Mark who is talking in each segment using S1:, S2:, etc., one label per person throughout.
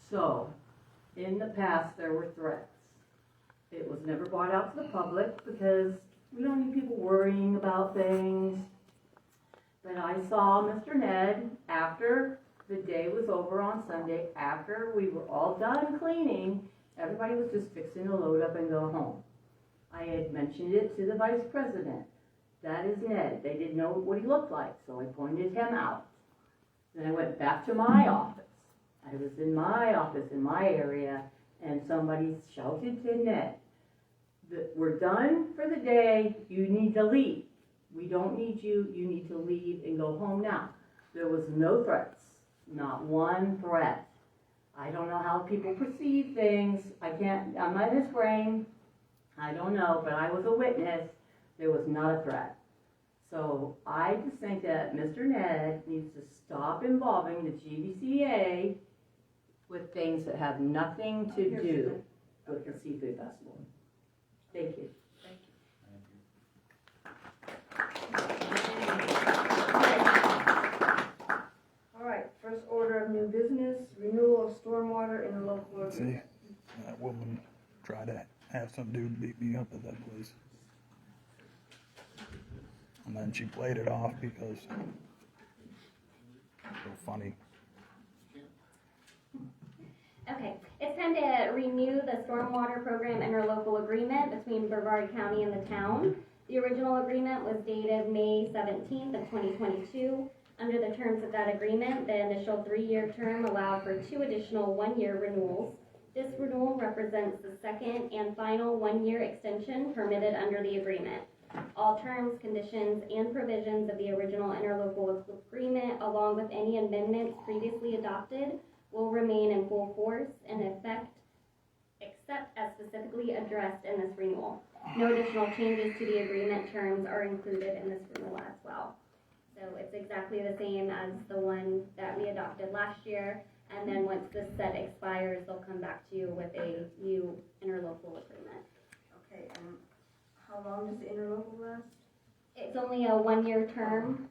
S1: So, in the past, there were threats. It was never brought out to the public because we don't need people worrying about things. But I saw Mr. Ned after the day was over on Sunday, after we were all done cleaning, everybody was just fixing to load up and go home. I had mentioned it to the vice president. That is Ned. They didn't know what he looked like, so I pointed him out. Then I went back to my office. I was in my office, in my area, and somebody shouted to Ned, "We're done for the day, you need to leave. We don't need you, you need to leave and go home now." There was no threats, not one threat. I don't know how people perceive things. I'm not his brain. I don't know, but I was a witness. There was not a threat. So I just think that Mr. Ned needs to stop involving the GVCA with things that have nothing to do with the seafood festival. Thank you.
S2: All right, first order of new business, renewal of stormwater in the local.
S3: See, that woman tried to have some dude beat me up at that place. And then she played it off because so funny.
S4: Okay, it's time to renew the stormwater program interlocal agreement between Brevard County and the town. The original agreement was dated May 17th of 2022. Under the terms of that agreement, the initial 3-year term allowed for 2 additional 1-year renewals. This renewal represents the second and final 1-year extension permitted under the agreement. All terms, conditions, and provisions of the original interlocal agreement, along with any amendments previously adopted, will remain in full force and effect, except as specifically addressed in this renewal. No additional changes to the agreement terms are included in this renewal as well. So it's exactly the same as the one that we adopted last year, and then once this set expires, they'll come back to you with a new interlocal agreement.
S2: Okay, and how long does the interlocal last?
S4: It's only a 1-year term,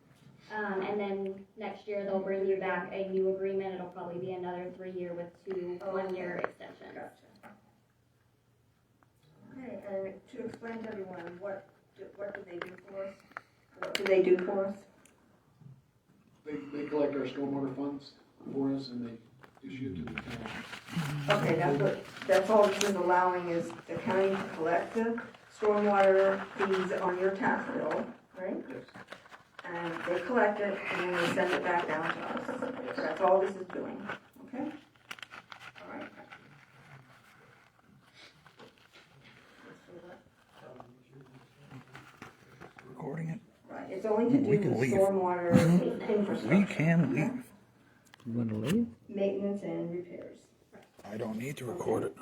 S4: and then next year they'll bring you back a new agreement. It'll probably be another 3-year with 2 1-year extensions.
S2: Gotcha. Okay, and to explain to everyone, what do they do for us? What do they do for us?
S5: They collect our stormwater funds for us and they issue it to the town.
S2: Okay, that's all this is allowing is the county to collect the stormwater fees on your tax bill, right?
S5: Yes.
S2: And they collect it and then they send it back down to us. That's all this is doing, okay? All right.
S3: Recording it.
S2: Right, it's only to
S3: We
S2: do
S3: can
S2: with
S3: leave.
S2: stormwater infrastructure.
S3: We can leave.
S6: You want to leave?
S2: Maintenance and repairs.
S3: I don't need to record it.